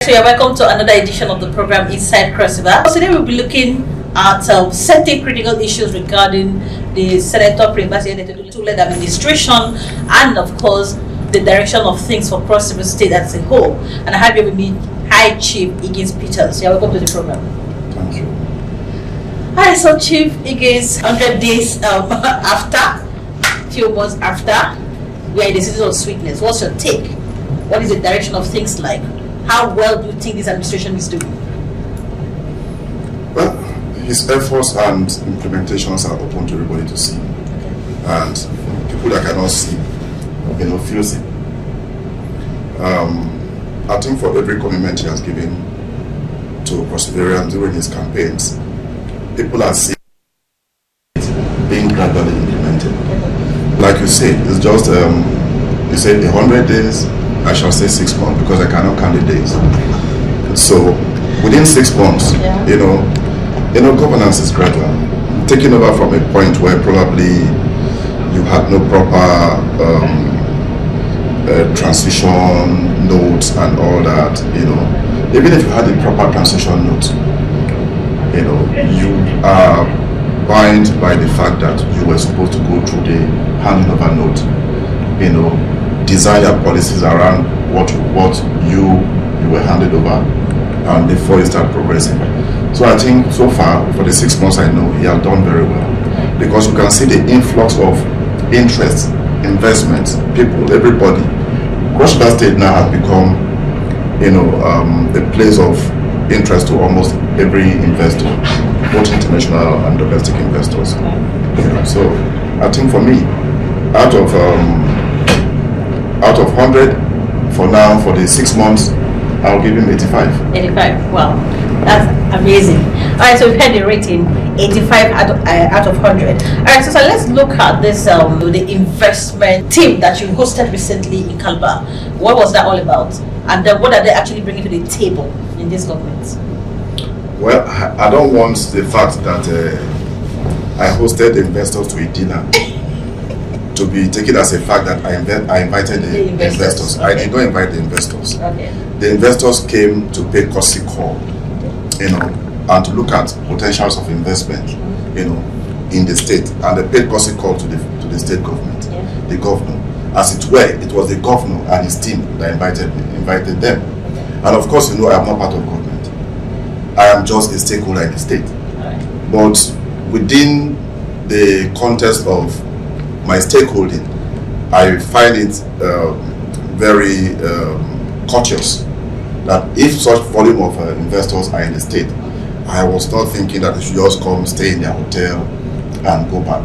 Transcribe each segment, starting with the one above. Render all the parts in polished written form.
So you're welcome to another edition of the program Inside Crossover. So today we'll be looking at certain critical issues regarding the Senator Bassey Edet administration and of course the direction of things for Cross River State as a whole. And I have you with me, High Chief Higgins Peters. You're welcome to the program. Thank you. Hi, so Chief Higgins, 100 days after, few months after, we are in the season of sweetness. What's your take? What is the direction of things like? How well do you think this administration is doing? Well, his efforts and implementations are open to everybody to see. And people that cannot see, feels it. I think for every commitment he has given to perseverance during his campaigns, people are seeing it being gradually implemented. Like you say, it's just, you said 100 days, I shall say 6 months because I cannot count the days. So within 6 months, governance is gradual. Taking over from a point where probably you had no proper transition notes and all that, even if you had a proper transition note, you are bound by the fact that you were supposed to go through the handing over note, design your policies around what you were handed over and before you start progressing. So I think so far, for the 6 months I know, he has done very well. Because you can see the influx of interest, investments, people, everybody. Cross River State now has become, a place of interest to almost every investor, both international and domestic investors. So I think for me, out of 100 for now, for the 6 months, I'll give him 85. 85, wow, that's amazing. Alright, so we've had the rating 85 out of 100. Alright, so let's look at this the investment team that you hosted recently in Calaba. What was that all about? And then what are they actually bringing to the table in this government? Well, I don't want the fact that I hosted the investors to a dinner to be taken as a fact that I invited the investors. Okay. I did not invite the investors. Okay. The investors came to pay courtesy call, and to look at potentials of investment, in the state. And they paid courtesy call to the state government, the governor. As it were, it was the governor and his team that invited them. Okay. And of course, I am not part of government. I am just a stakeholder in the state. Right. But within the context of my stakeholding, I find it very courteous that if such volume of investors are in the state, I was not thinking that they should just come, stay in their hotel and go back.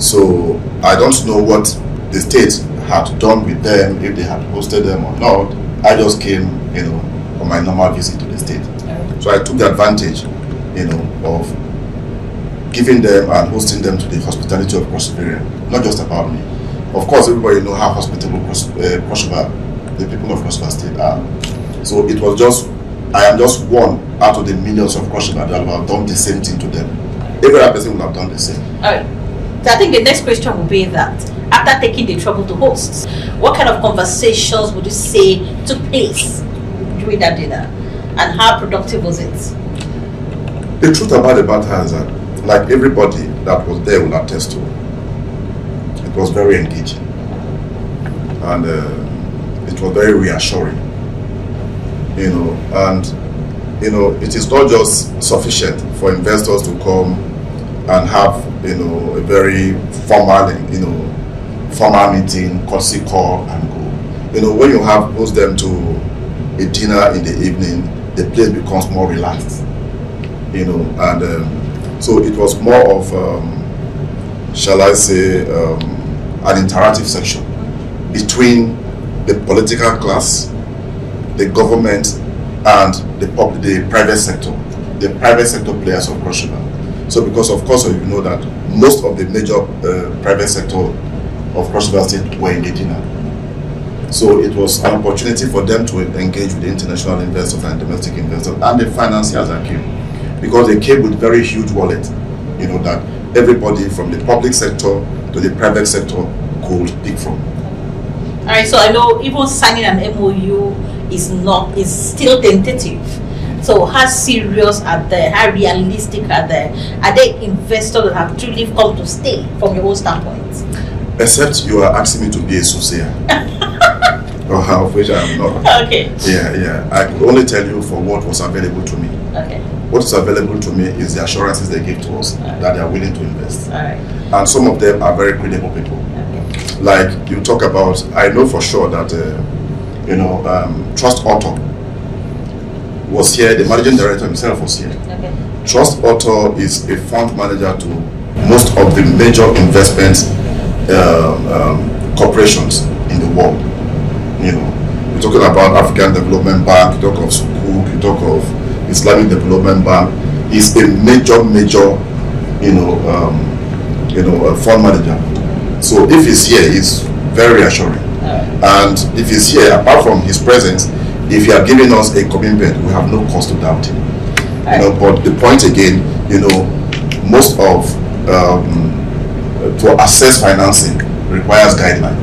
So I don't know what the state had done with them, if they had hosted them or not. I just came, on my normal visit to the state. So I took the advantage, of giving them and hosting them to the hospitality of Cross River, not just about me. Of course, everybody know how hospitable the people of Cross River State are. So it was just, I am just one out of the millions of Cross River that have done the same thing to them. Every other person would have done the same. Alright. So I think the next question will be that, after taking the trouble to host, what kind of conversations would you say took place during that dinner? And how productive was it? The truth about the matter is that, like everybody that was there will attest to, it was very engaging. And it was very reassuring. It is not just sufficient for investors to come and have, a very formal meeting, courtesy call and go. When you host them to a dinner in the evening, the place becomes more relaxed, and so it was more of, shall I say, an interactive section between the political class, the government, and the private sector, the private sector players of Cross River. So because of course you know that most of the major private sector of Cross River State were in the dinner. So it was an opportunity for them to engage with the international investors and domestic investors and the financiers that came. Because they came with very huge wallet, that everybody from the public sector to the private sector could pick from. All right, so I know even signing an MOU is still tentative. So how serious are they? How realistic are they? Are they investors that have truly come to stay from your own standpoint? Except you are asking me to be a soothsayer. Of which I am not. Okay. Yeah. I could only tell you for what was available to me. Okay. What is available to me is the assurances they give to us that they are willing to invest. All right. And some of them are very credible people. Okay. Like you talk about, I know for sure that Trust Author was here. The managing director himself was here. Okay. Trust Author is a fund manager to most of the major investment corporations in the world. We're talking about African Development Bank, you talk of Sukuk, you talk of Islamic Development Bank. He's a major, fund manager. So if he's here, it's very reassuring. And if he's here, apart from his presence, if he are giving us a commitment, we have no cause to doubt him. But the point again, most of to assess financing requires guidelines.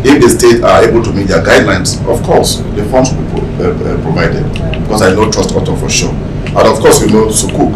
If the state are able to meet their guidelines, of course, the funds will be provided. Because I know Trust Author for sure. And of course, Sukuk.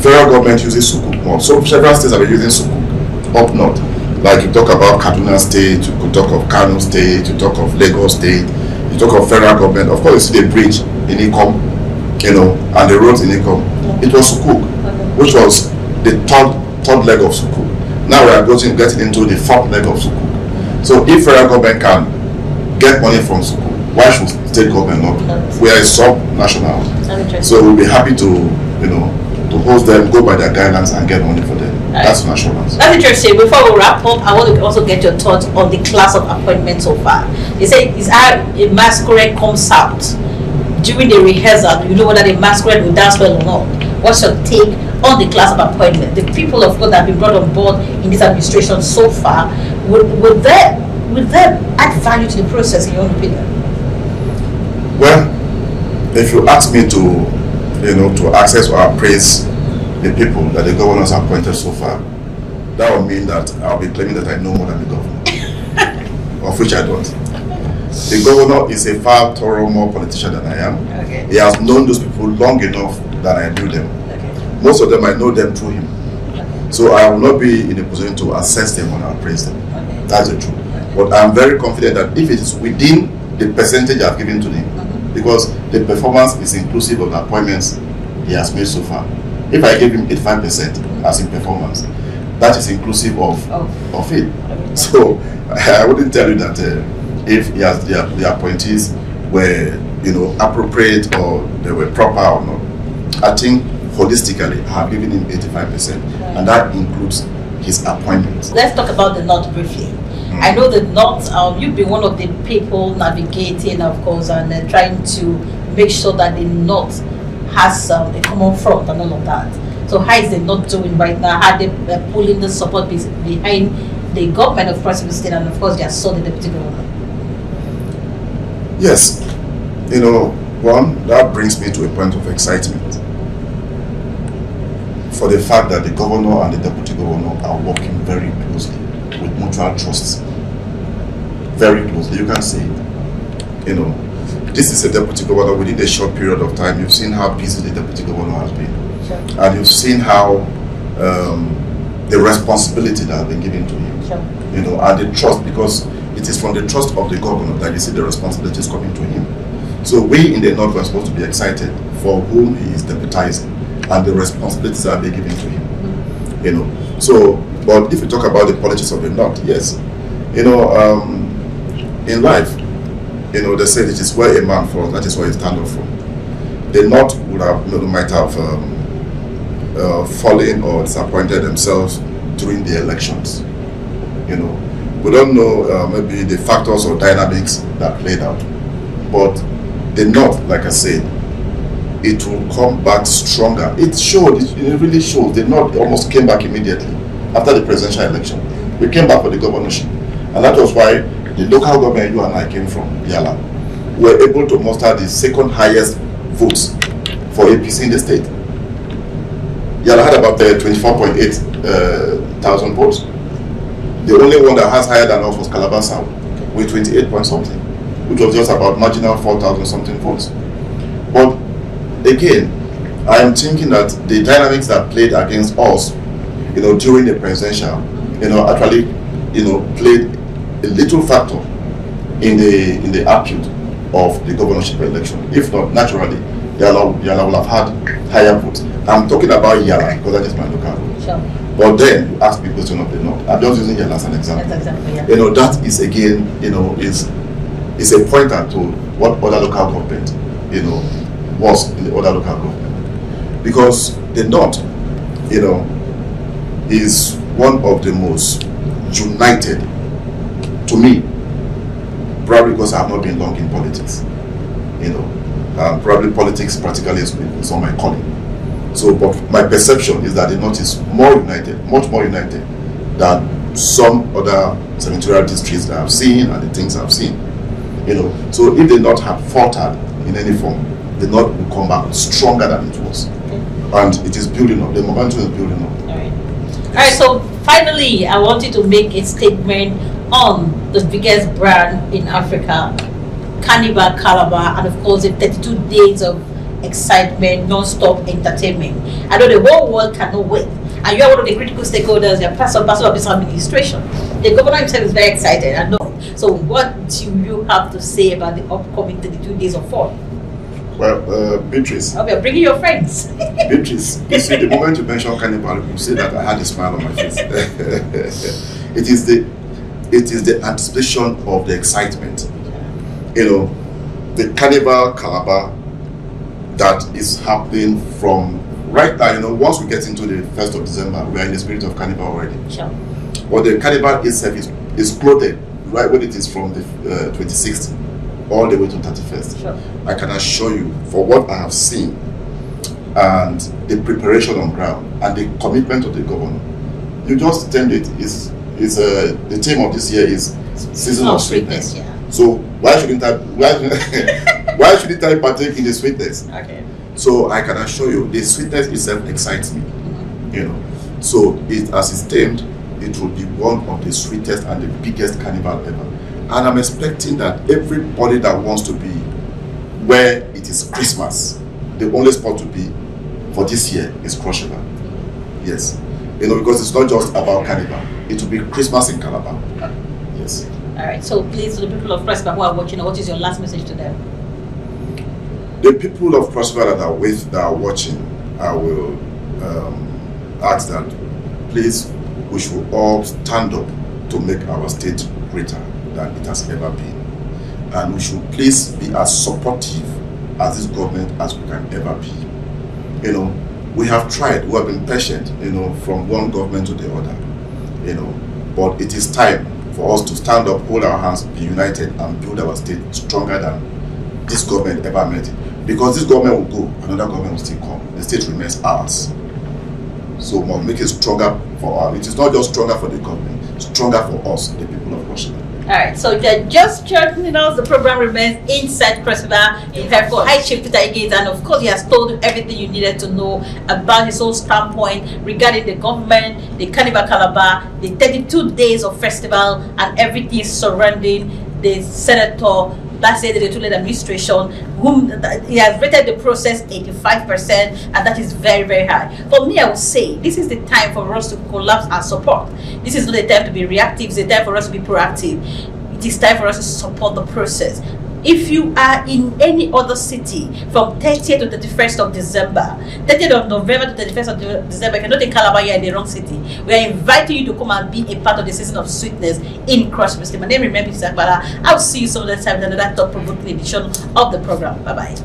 Federal government uses Sukuk more. So several states have been using Sukuk up north. Like you talk about Kaduna State, you could talk of Kano State, you talk of Lagos State, you talk of federal government. Of course, you see the bridge in Ikom, and the roads in Ikom. It was Sukuk, which was the third leg of Sukuk. Now we are getting into the fourth leg of Sukuk. So if federal government can get money from Sukuk, why should state government not? We are a sub-national. So we'll be happy to host them, go by their guidelines and get money for them. That's an assurance. That's interesting. Before we wrap up, I want to also get your thoughts on the class of appointments so far. They say is how a masquerade comes out during the rehearsal. You know whether the masquerade will dance well or not. What's your take on the class of appointment? The people of God that have been brought on board in this administration so far, would they add value to the process in your own opinion? Well, if you ask me to access or appraise the people that the governor has appointed so far, that would mean that I'll be claiming that I know more than the governor, of which I don't. The governor is a far more politician than I am. Okay. He has known those people long enough that I knew them. Okay. Most of them I know them through him. Okay. So I will not be in a position to assess them or appraise them. Okay. That's the truth. Okay. But I'm very confident that if it is within the percentage I've given to him, because the performance is inclusive of the appointments he has made so far. If I give him 85% as in performance, that is inclusive of it. Okay. So I wouldn't tell you that if he has the appointees were appropriate or they were proper or not. I think holistically I have given him 85%, and that includes his appointments. Let's talk about the North briefly. I know the North, you've been one of the people navigating, of course, and trying to make sure that the North has a common front and all of that. So how is the North doing right now? How they pulling the support behind the government of President State and of course their son, the deputy governor? Yes, one, that brings me to a point of excitement for the fact that the governor and the deputy governor are working very closely with mutual trust. Very closely, you can see it. This is a deputy governor within a short period of time. You've seen how busy the deputy governor has been. Sure. And you've seen how the responsibility that has been given to him. Sure. And the trust, because it is from the trust of the governor that you see the responsibilities coming to him. So we in the North are supposed to be excited for whom he is deputizing and the responsibilities that are being given to him. So, but if you talk about the politics of the North, yes, in life, they say it is where a man falls, that is where he stands up from. The North would have, might have fallen or disappointed themselves during the elections. We don't know maybe the factors or dynamics that played out, but the North, like I said, it will come back stronger. It showed, it really shows. The North almost came back immediately after the presidential election. We came back for the governorship, and that was why the local government you and I came from, Yala, were able to muster the second highest votes for APC in the state. Yala had about 24.8 thousand votes. The only one that has higher than us was Calaba South with 28 point something. which was just about marginal 4,000 something votes. But again, I am thinking that the dynamics that played against us, during the presidential, actually, played a little factor in the output of the governorship election. If not, naturally, Yala will have had higher votes. I'm talking about Yala because that is my local vote. Sure. But then you ask me question of the north. I'm just using Yala as an example. That's exactly, yeah. That is again, is a pointer to what other local government, was in the other local government. Because the north, is one of the most united, to me, probably because I have not been long in politics, probably politics practically is not my calling. So, but my perception is that the North is more united, much more united than some other senatorial districts that I've seen and the things I've seen. So if the North had faltered in any form, the North will come back stronger than it was. And it is building up. The momentum is building up. All right. So finally, I want you to make a statement on the biggest brand in Africa, Carnival Calaba, and of course the 32 days of excitement, non-stop entertainment. I know the whole world cannot wait, and you are one of the critical stakeholders. You're part of this administration. The governor himself is very excited. I know. So, what do you have to say about the upcoming 32 days of fun? Well, Beatrice. Okay, bringing your friends. Beatrice, you see, the moment you mention Carnival, you say that I had a smile on my face. It is the anticipation of the excitement. The Carnival Calaba that is happening from right now. Once we get into the 1st of December, we are in the spirit of Carnival already. Sure. But the Carnival itself is clothed right when it is from the 26th all the way to 31st. Sure. I can assure you, for what I have seen and the preparation on ground and the commitment of the governor, you just attend it. The theme of this year is Season of Sweetness. Yeah. So why shouldn't I partake in the sweetness? Okay. So I can assure you, the sweetness itself excites me. So as it's termed, it will be one of the sweetest and the biggest carnival ever. And I'm expecting that everybody that wants to be where it is Christmas, the only spot to be for this year is Cross River. Yes. Because it's not just about carnival. It will be Christmas in Calaba. Yes. All right. So please, to the people of Cross River who are watching, what is your last message to them? The people of Cross River that are watching, I will ask that please, we should all stand up to make our state greater than it has ever been. And we should please be as supportive as this government as we can ever be. We have tried, we have been patient, from one government to the other. But it is time for us to stand up, hold our hands, be united, and build our state stronger than this government ever made it. Because this government will go, another government will still come. The state remains ours. So we'll make it stronger for us. It is not just stronger for the government, it's stronger for us, the people of Russia. Alright, so if you're just joining us, the program remains Inside Cross River. You've heard from High Chief Peter Higgins, and of course he has told you everything you needed to know about his own standpoint regarding the government, the Carnival Calaba, the 32 days of festival, and everything surrounding the Senator Bassey, the Edet administration, whom he has rated the process 85%, and that is very, very high. For me, I would say this is the time for us to collapse and support. This is not the time to be reactive, it's the time for us to be proactive. It is time for us to support the process. If you are in any other city from 30th to 31st of December, 30th of November to 31st of December, if you're not in Calaba, you're in the wrong city. We are inviting you to come and be a part of the Season of Sweetness in Cross River. My name is Akbala. I'll see you some other time in another thought-provoking edition of the program. Bye-bye.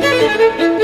Thank you.